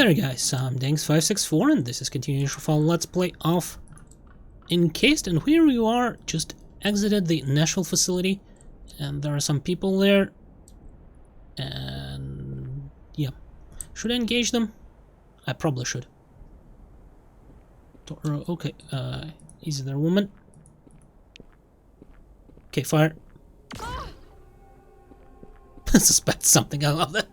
there guys, I'm Dankz564 and this is continuation of our Let's Play of Encased, and here we are, just exited the National facility and there are some people there and yeah. Should I engage them? I probably should. Okay, is there a woman? Okay, fire. I suspect something, I love that.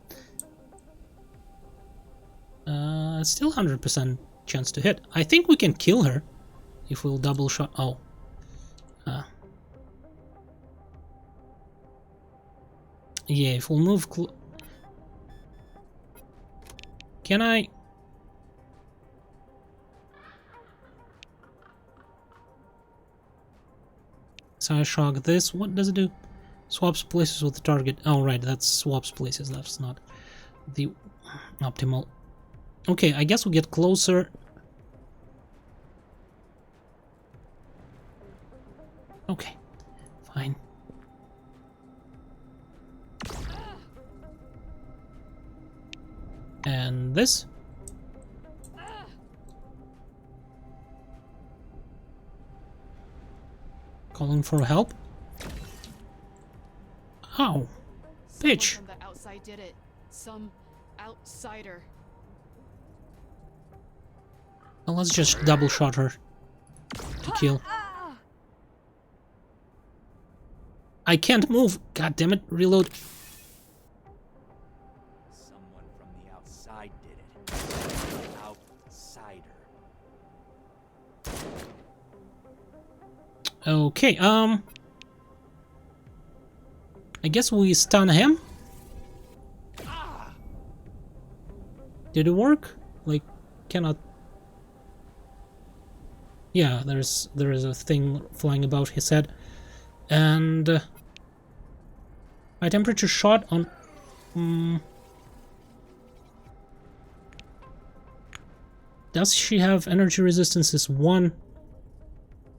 Still 100% chance to hit. I think we can kill her if we'll double shot. Oh. Yeah, if we'll move Can I? So I shock this. What does it do? Swaps places with the target. Oh, right, that's swaps places. That's not the optimal. Okay, I guess we'll get closer. Okay, fine. And this? Calling for help? Ow! Bitch! Someone from the outside did it. Some outsider. Well, let's just double shot her to kill. I can't move! God damn it, reload. Someone from the outside did it. Outsider. Okay, I guess we stun him? Did it work? Like, cannot... Yeah, there is a thing flying about his head. And... high temperature shot on... Does she have energy resistances? 1.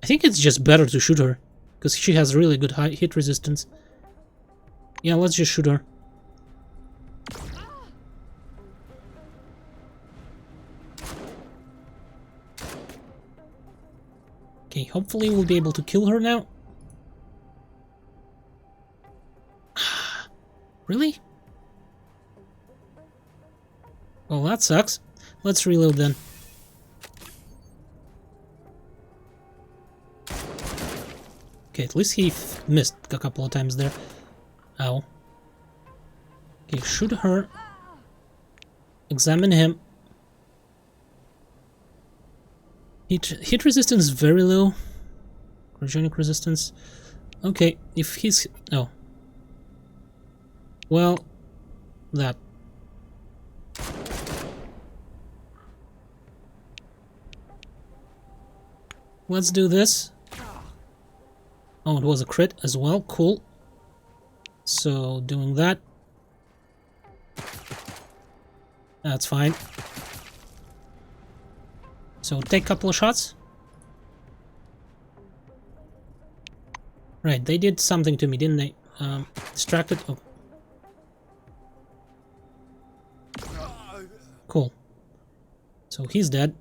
I think it's just better to shoot her, because she has really good high hit resistance. Yeah, let's just shoot her. Okay, hopefully we'll be able to kill her now. Really? Well, that sucks. Let's reload then. Okay, at least he missed a couple of times there. Ow. Okay, shoot her. Examine him. Hit resistance very low. Cryogenic resistance. Okay, if he's... Oh. Well, that. Let's do this. Oh, it was a crit as well. Cool. So, doing that. That's fine. So, take a couple of shots. Right, they did something to me, didn't they? Distracted. Oh. Cool. So, he's dead.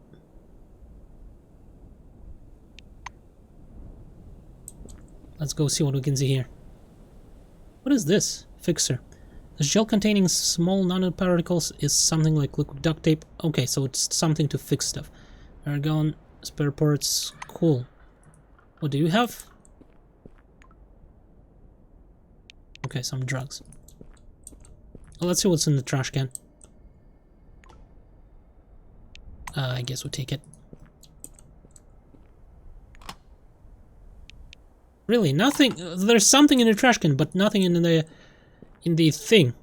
Let's go see what we can see here. What is this? Fixer. The gel containing small nanoparticles is something like liquid duct tape. Okay, so it's something to fix stuff. Argon, spare parts, cool. What do you have? Okay, some drugs. Well, let's see what's in the trash can. I guess we'll take it. Really, nothing. There's something in the trash can, but nothing in the thing.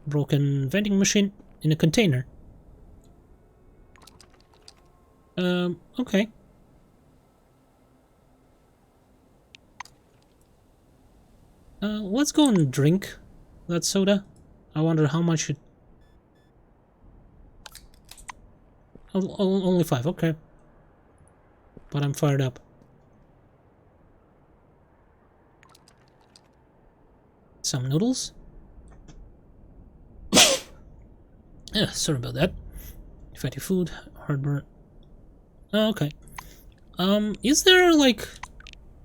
Broken vending machine in a container. Okay. Let's go and drink that soda. I wonder how much it... Only 5, okay. But I'm fired up. Some noodles. Yeah, sorry about that. Fatty food, heartburn. Oh, okay. Is there like...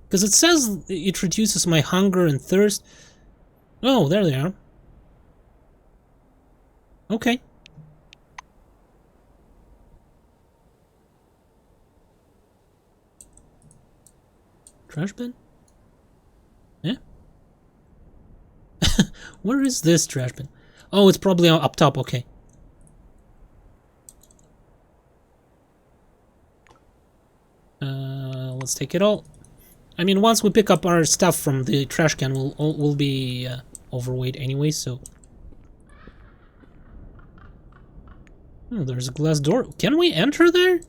Because it says it reduces my hunger and thirst. Oh, there they are. Okay. Trash bin? Yeah? Where is this trash bin? Oh, it's probably up top, okay. Let's take it all. I mean, once we pick up our stuff from the trash can, we'll be overweight anyway, so... Oh, there's a glass door. Can we enter there?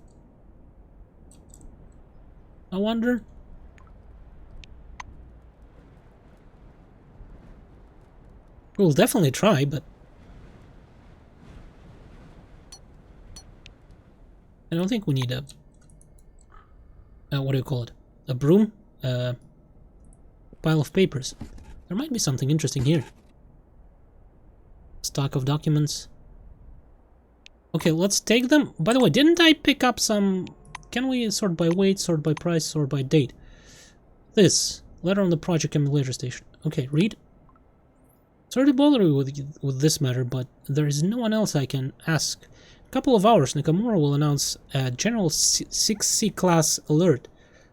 I wonder. We'll definitely try, but... I don't think we need a... what do you call it? A broom? Pile of papers. There might be something interesting here. Stock of documents. Okay, let's take them. By the way, didn't I pick up some... Can we sort by weight, sort by price, sort by date? This. Letter on the project emulator station. Okay, read. Sorry to bother you with this matter, but there is no one else I can ask. In a couple of hours, Nakamura will announce a general 6C class alert.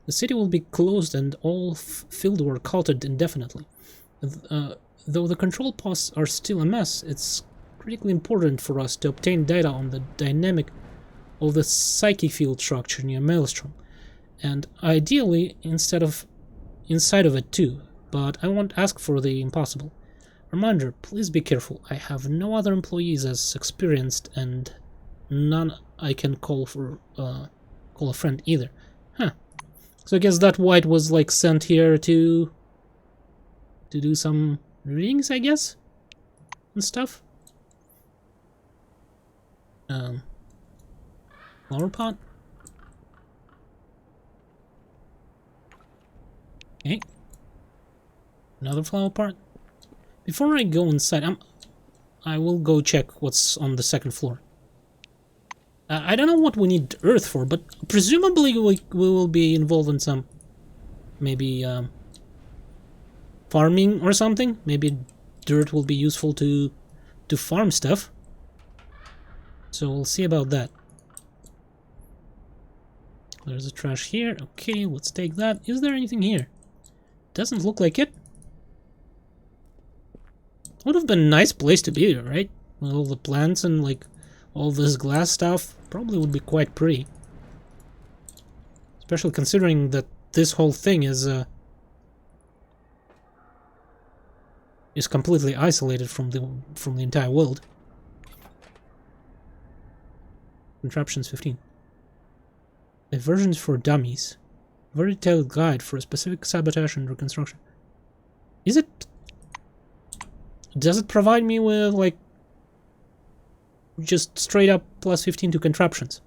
The city will be closed and all fieldwork halted indefinitely. Though the control posts are still a mess, it's critically important for us to obtain data on the dynamic of the psyche field structure near Maelstrom, and ideally inside of it too, but I won't ask for the impossible. Reminder, please be careful. I have no other employees as experienced, and none I can call a friend either. Huh. So I guess that white was like sent here to do some readings, I guess, and stuff. Flower pot. Okay. Another flower pot. Before I go inside, I will go check what's on the second floor. I don't know what we need earth for, but presumably we will be involved in some, maybe, farming or something. Maybe dirt will be useful to farm stuff. So we'll see about that. There's a trash here. Okay, let's take that. Is there anything here? Doesn't look like it. Would have been a nice place to be, right? With all the plants and like all this glass stuff. Probably would be quite pretty. Especially considering that this whole thing is completely isolated from the entire world. Contraptions 15. Diversions for dummies. Very detailed guide for a specific sabotage and reconstruction. Is it... Does it provide me with, like, just straight up plus 15 to contraptions?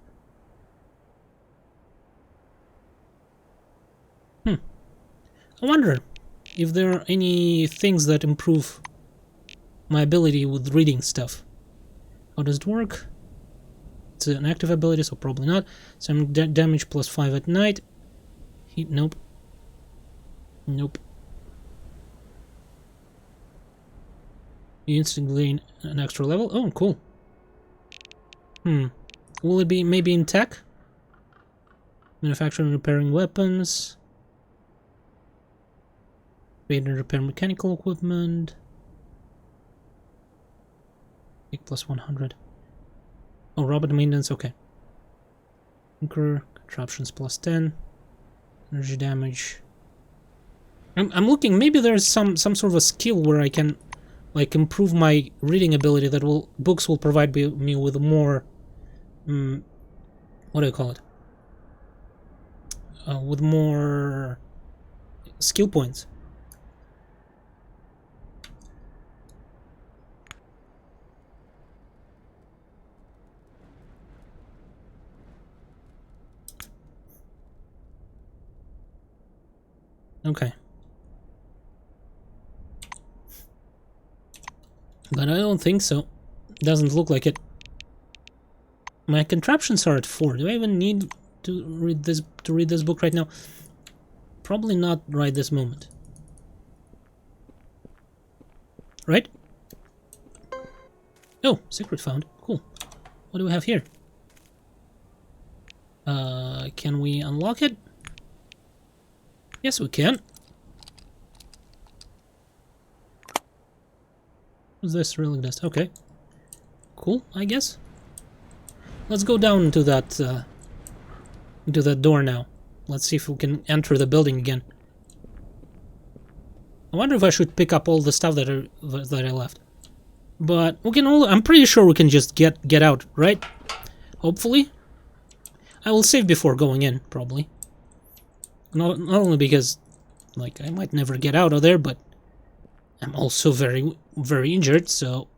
I wonder if there are any things that improve my ability with reading stuff. How does it work? It's an active ability, so probably not. Some damage plus 5 at night. Heat, nope. Nope. You instantly gain an extra level. Oh, cool. Will it be maybe in tech? Manufacturing and repairing weapons. Create and repair mechanical equipment. Take plus 100. Oh, robot maintenance, okay. Anchor, contraptions plus 10. Energy damage. I'm looking, maybe there's some sort of a skill where I can like improve my reading ability that books will provide me with more what do you call it? With more skill points. Okay. But I don't think so. Doesn't look like it. My contraptions are at 4. Do I even need to read this book right now? Probably not right this moment. Right? Oh, secret found. Cool. What do we have here? Can we unlock it? Yes, we can. What's this? Reeling dust. Okay. Cool, I guess. Let's go down into that door now. Let's see if we can enter the building again. I wonder if I should pick up all the stuff that I left. But we can all, I'm pretty sure we can just get out, right? Hopefully. I will save before going in, probably. Not only because, like, I might never get out of there, but I'm also very, very injured, so...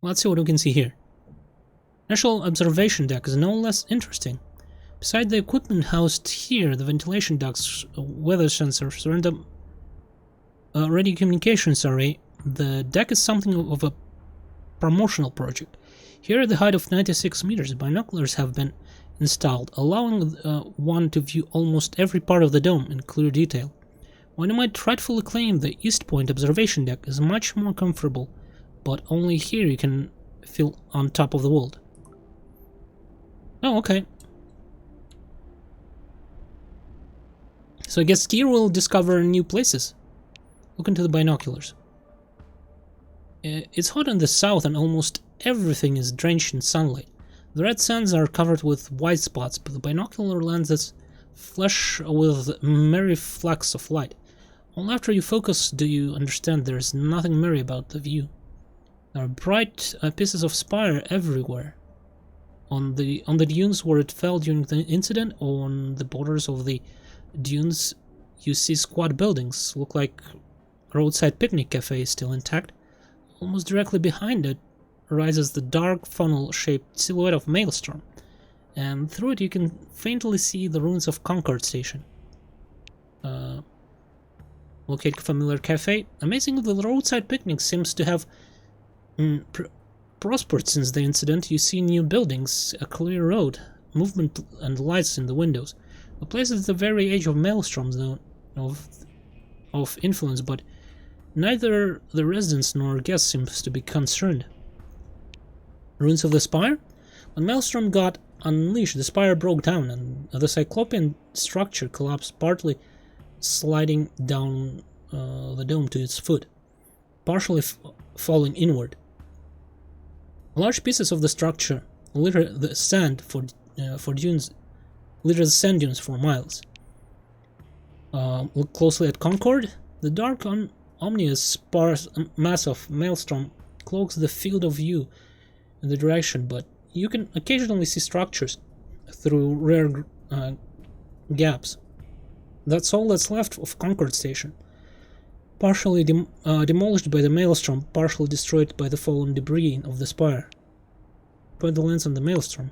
Let's see what we can see here. National observation deck is no less interesting. Beside the equipment housed here, the ventilation ducts, weather sensors, random radio communications array, the deck is something of a promotional project. Here at the height of 96 meters, binoculars have been installed, allowing one to view almost every part of the dome in clear detail. One might rightfully claim the East Point observation deck is much more comfortable, but only here you can feel on top of the world. Oh, okay. So I guess here we'll discover new places. Look into the binoculars. It's hot in the south and almost everything is drenched in sunlight. The red sands are covered with white spots, but the binocular lenses flash with merry flecks of light. Only after you focus do you understand there is nothing merry about the view. There are bright pieces of spire everywhere. On the dunes where it fell during the incident, or on the borders of the dunes, you see squat buildings, look like roadside picnic cafe is still intact. Almost directly behind it rises the dark funnel-shaped silhouette of Maelstrom, and through it you can faintly see the ruins of Concord Station. Locate familiar cafe. Amazingly, the roadside picnic seems to have prospered since the incident. You see new buildings, a clear road, movement and lights in the windows. The place is the very edge of Maelstrom's zone of influence, but neither the residents nor guests seems to be concerned. Ruins of the spire? When Maelstrom got unleashed, the spire broke down and the cyclopean structure collapsed, partly sliding down the dome to its foot, partially falling inward. Large pieces of the structure litter the sand for dunes, litter the sand dunes for miles. Look closely at Concord. The dark, ominous, sparse mass of Maelstrom cloaks the field of view in the direction, but you can occasionally see structures through rare gaps. That's all that's left of Concord Station. Partially demolished by the Maelstrom, partially destroyed by the fallen debris of the spire. Point the lens on the Maelstrom.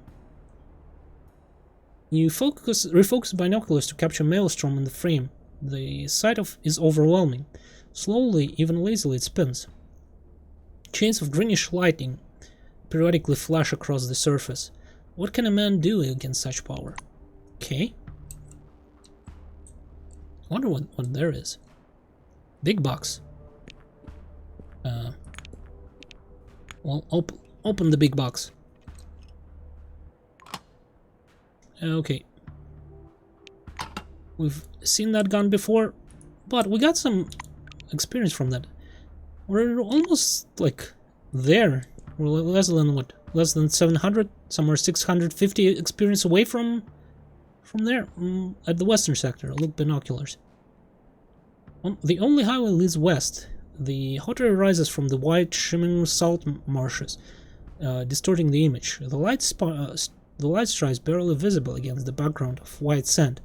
You refocus binoculars to capture Maelstrom in the frame. The sight is overwhelming. Slowly, even lazily, it spins. Chains of greenish lighting periodically flash across the surface. What can a man do against such power? Okay. I wonder what there is. Big box. Well, open the big box. Okay. We've seen that gun before, but we got some experience from that. We're almost like there. We're less than what? Less than 700, somewhere 650 experience away from there, at the western sector. Look, binoculars. The only highway leads west. The hot air rises from the white, shimmering salt marshes, distorting the image. The light stripe barely visible against the background of white sand.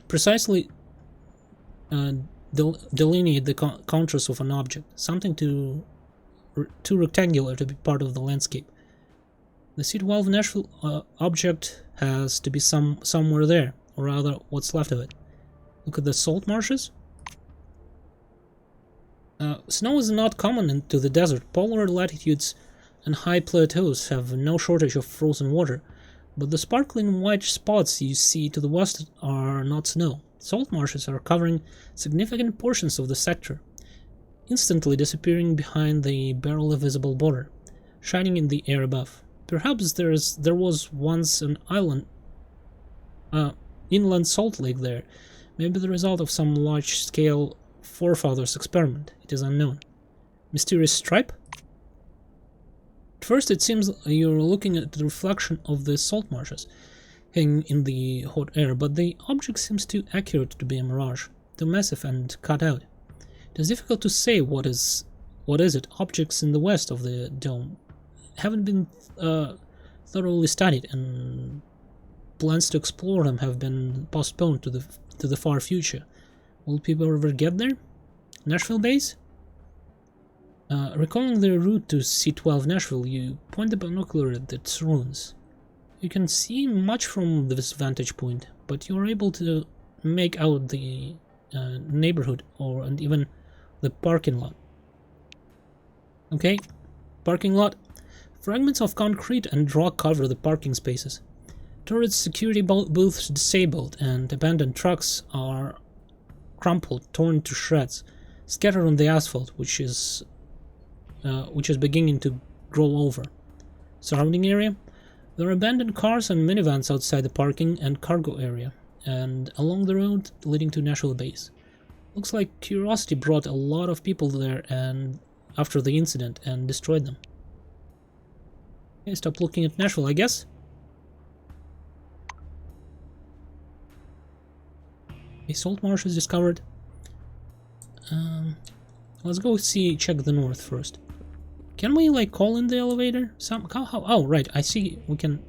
Precisely delineate the contours of an object, something too rectangular to be part of the landscape. The seat valve Nashville object has to be somewhere there, or rather what's left of it. Look at the salt marshes. Snow is not common into the desert. Polar latitudes and high plateaus have no shortage of frozen water, but the sparkling white spots you see to the west are not snow. Salt marshes are covering significant portions of the sector, instantly disappearing behind the barely visible border, shining in the air above. Perhaps there was once an inland salt lake there, maybe the result of some large-scale forefathers' experiment. It is unknown. Mysterious stripe? At first it seems you're looking at the reflection of the salt marshes hanging in the hot air, but the object seems too accurate to be a mirage, too massive and cut out. It is difficult to say what is it. Objects in the west of the dome haven't been thoroughly studied, and plans to explore them have been postponed to the far future. Will people ever get there? Nashville base? Recalling the route to C-12 Nashville, you point the binocular at its ruins. You can see much from this vantage point, but you are able to make out the neighborhood and even the parking lot. Okay, parking lot. Fragments of concrete and rock cover the parking spaces. Turrets, security booths disabled, and abandoned trucks are crumpled, torn to shreds, scattered on the asphalt, which is beginning to grow over. Surrounding area: there are abandoned cars and minivans outside the parking and cargo area, and along the road leading to Nashville base. Looks like curiosity brought a lot of people there and after the incident and destroyed them. Okay, stop looking at Nashville, I guess. A salt marsh is discovered. Let's go check the north first. Can we like call in the elevator? Oh right, I see. We can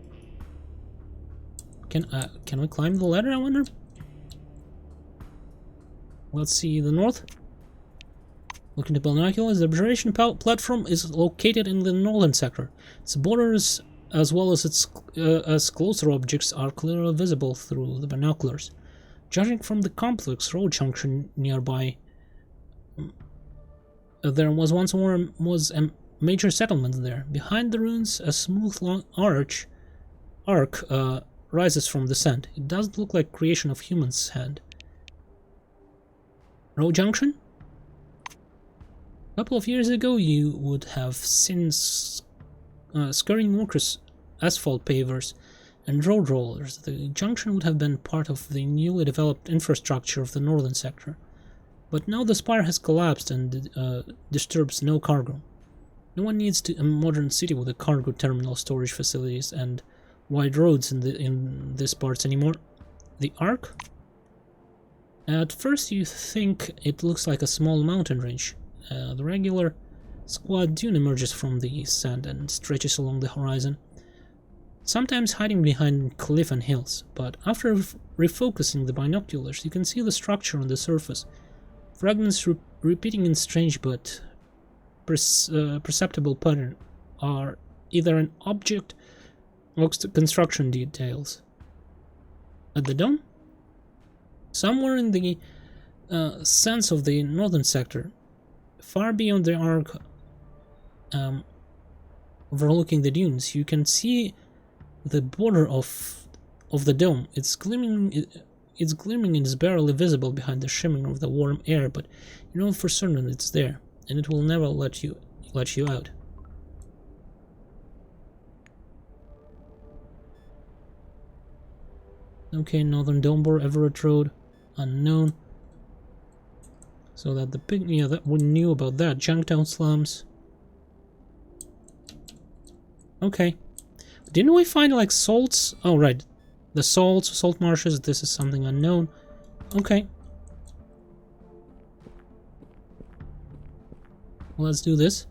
we climb the ladder, I wonder? Let's see the north. Looking to binoculars, the observation platform is located in the northern sector. Its borders, as well as its closer objects, are clearly visible through the binoculars. Judging from the complex road junction nearby, there was once more a major settlement there. Behind the ruins, a smooth long arc rises from the sand. It doesn't look like creation of human's hand. Road junction? A couple of years ago, you would have seen scurrying workers, asphalt pavers, and road rollers. The junction would have been part of the newly developed infrastructure of the northern sector. But now the spire has collapsed and disturbs no cargo. No one needs a modern city with a cargo terminal, storage facilities, and wide roads in these parts anymore. The Arc? At first you think it looks like a small mountain range. The regular squat dune emerges from the sand and stretches along the horizon, sometimes hiding behind cliff and hills, but after refocusing the binoculars you can see the structure on the surface. Fragments repeating in strange but perceptible pattern are either an object or construction details. At the dome? Somewhere in the sense of the northern sector, far beyond the arc, overlooking the dunes, you can see the border of the dome. It's gleaming and is barely visible behind the shimmering of the warm air, but you know for certain it's there, and it will never let you out. Okay, Northern Domebor, Everett Road, unknown. So that that we knew about that. Junktown slums. Okay. Didn't we find like salts? Oh right. The salt marshes, this is something unknown. Okay. Let's do this.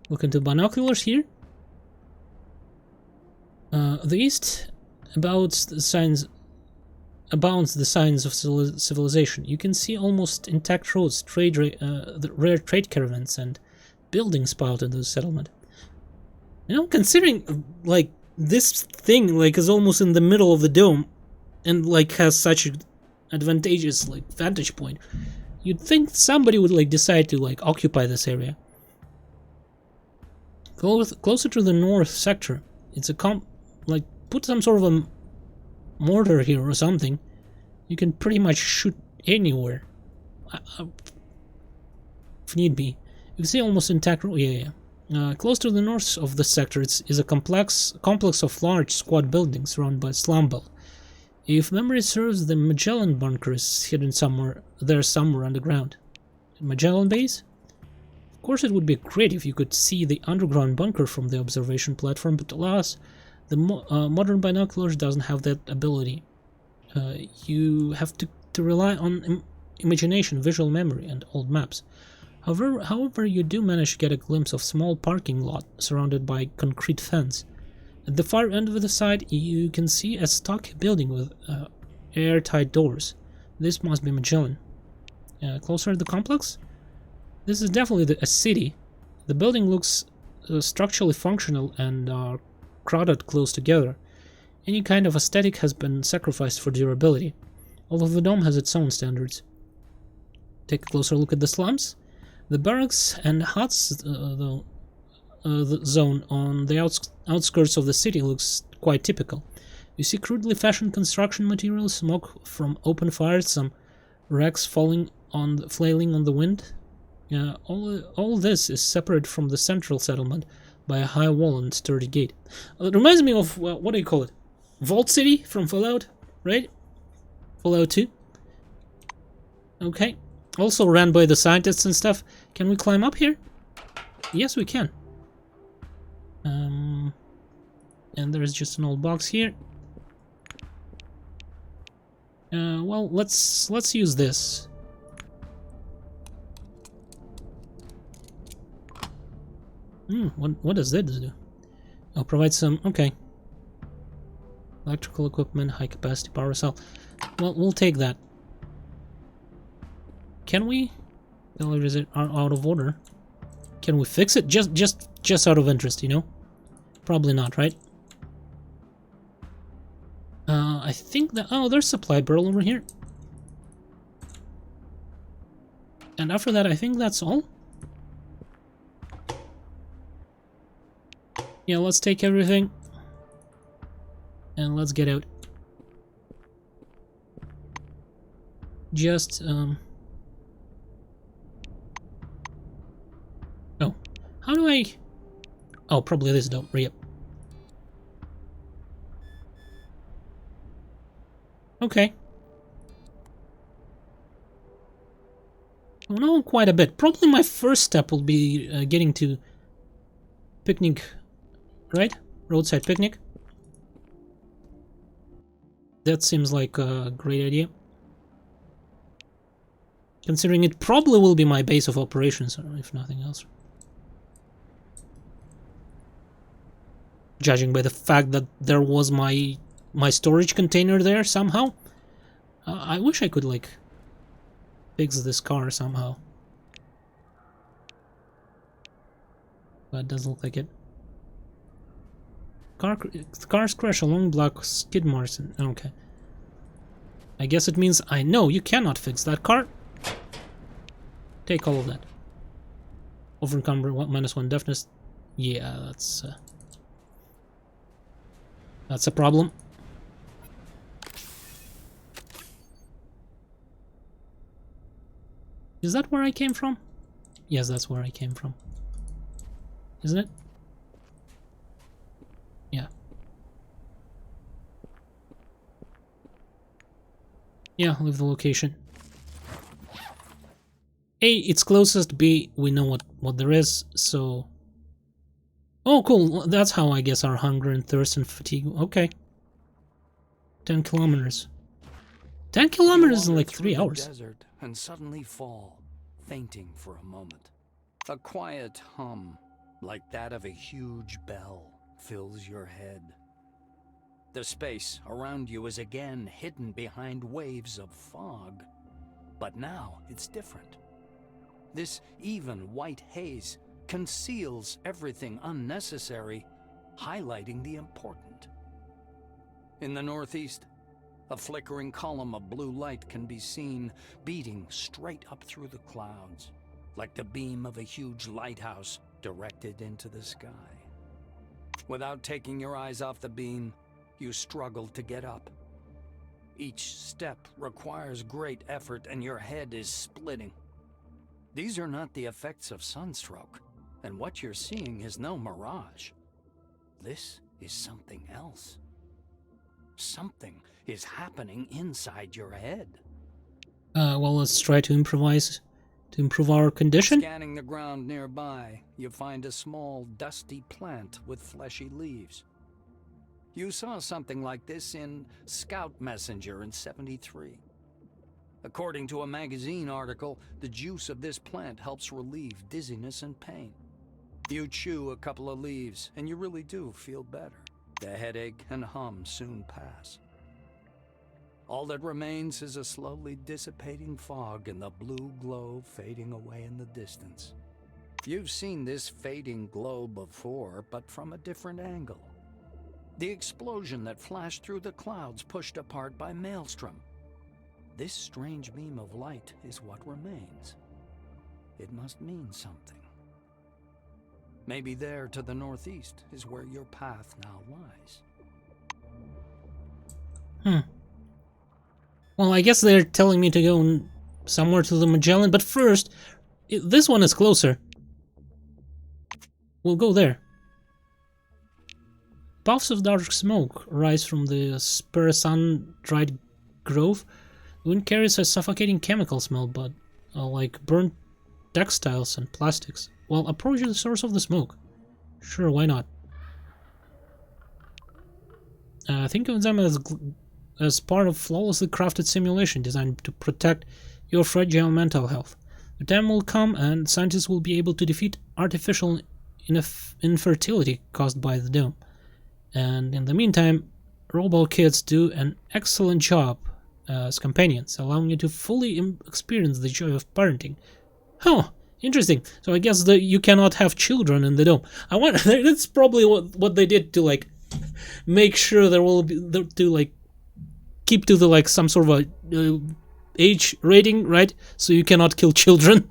Look into binoculars here. The east abounds the signs of civilization. You can see almost intact roads, the rare trade caravans, and buildings sprouted in the settlement. You know, considering like this thing like is almost in the middle of the dome, and like has such an advantageous like vantage point, You'd think somebody would like decide to like occupy this area. Closer to the north sector, it's a like put some sort of a mortar here or something. You can pretty much shoot anywhere, if need be. You can see almost intact. Yeah. Close to the north of the sector is a complex of large squat buildings surrounded by slum belt. If memory serves, the Magellan bunker is hidden somewhere underground. Magellan base? Of course, it would be great if you could see the underground bunker from the observation platform, but alas, the modern binoculars doesn't have that ability. You have to rely on imagination, visual memory, and old maps. However, you do manage to get a glimpse of small parking lot surrounded by concrete fence. At the far end of the side, you can see a stocky building with airtight doors. This must be Magellan. Closer to the complex? This is definitely a city. The building looks structurally functional and are crowded close together. Any kind of aesthetic has been sacrificed for durability, although the dome has its own standards. Take a closer look at the slums. The barracks and huts the zone on the outskirts of the city looks quite typical. You see crudely fashioned construction materials, smoke from open fires, some wrecks flailing on the wind. All this is separated from the central settlement by a high wall and sturdy gate. It reminds me of, what do you call it? Vault City from Fallout, right? Fallout 2. Okay. Also ran by the scientists and stuff. Can we climb up here? Yes, we can. And there's just an old box here. Well, let's use this. What does this do? Oh, provide some. Okay. Electrical equipment, high capacity power cell. Well, we'll take that. Can we? Or is it out of order? Can we fix it? Just out of interest, you know? Probably not, right? I think that... Oh, there's supply barrel over here. And after that, I think that's all. Yeah, let's take everything. And let's get out. Just, Oh. How do I... Oh, probably this door. Yep. Okay. I know quite a bit. Probably my first step will be getting to picnic, right? Roadside picnic. That seems like a great idea. Considering it probably will be my base of operations, if nothing else. Judging by the fact that there was my storage container there somehow. I wish I could, like, fix this car somehow. But it doesn't look like it. Cars crash along black skid marks. Okay. I guess it means I know you cannot fix that car. Take all of that. Overencumber, -1 deafness. Yeah, that's a problem. Is that where I came from? Yes, that's where I came from. Isn't it? Yeah. Yeah, leave the location. A, it's closest. B, we know what there is, so... Oh, cool. That's how I guess our hunger and thirst and fatigue... Okay. 10 kilometers. 10 kilometers in like 3 hours. Desert and suddenly fall, fainting for a moment. A quiet hum, like that of a huge bell, fills your head. The space around you is again hidden behind waves of fog. But now it's different. This even white haze conceals everything unnecessary, highlighting the important. In the northeast, A flickering column of blue light can be seen beating straight up through the clouds, like the beam of a huge lighthouse directed into the sky. Without taking your eyes off the beam, you struggle to get up. Each step requires great effort and your head is splitting. These are not the effects of sunstroke, and what you're seeing is no mirage. This is something else. Something is happening inside your head. Well, let's try to improvise to improve our condition. Scanning the ground nearby, you find a small, dusty plant with fleshy leaves. You saw something like this in Scout Messenger in '73. According to a magazine article, the juice of this plant helps relieve dizziness and pain. You chew a couple of leaves, and you really do feel better. The headache and hum soon pass. All that remains is a slowly dissipating fog and the blue glow fading away in the distance. You've seen this fading glow before, but from a different angle. The explosion that flashed through the clouds pushed apart by Maelstrom. This strange beam of light is what remains. It must mean something. Maybe there to the northeast is where your path now lies. Well, I guess they're telling me to go somewhere to the Magellan, but first, this one is closer. We'll go there. Puffs of dark smoke rise from the spare sun-dried grove. The wind carries a suffocating chemical smell, but like burnt textiles and plastics. Well, approach the source of the smoke. Sure, why not? Think of them as part of flawlessly crafted simulation designed to protect your fragile mental health. The time will come and scientists will be able to defeat artificial infertility caused by the dome. And in the meantime, Robo Kids do an excellent job as companions, allowing you to fully experience the joy of parenting. Huh, interesting. So I guess you cannot have children in the dome. I wonder, that's probably what they did to like make sure there will be to like keep to the like some sort of a age rating, right? So you cannot kill children.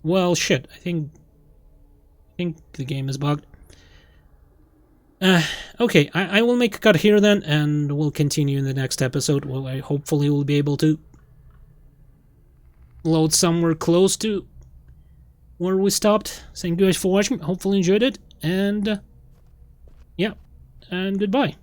Well, shit. I think the game is bugged. Okay, I will make a cut here then, and we'll continue in the next episode. Well, I hopefully will be able to load somewhere close to where we stopped. Thank you guys for watching. Hopefully enjoyed it, and yeah, and goodbye.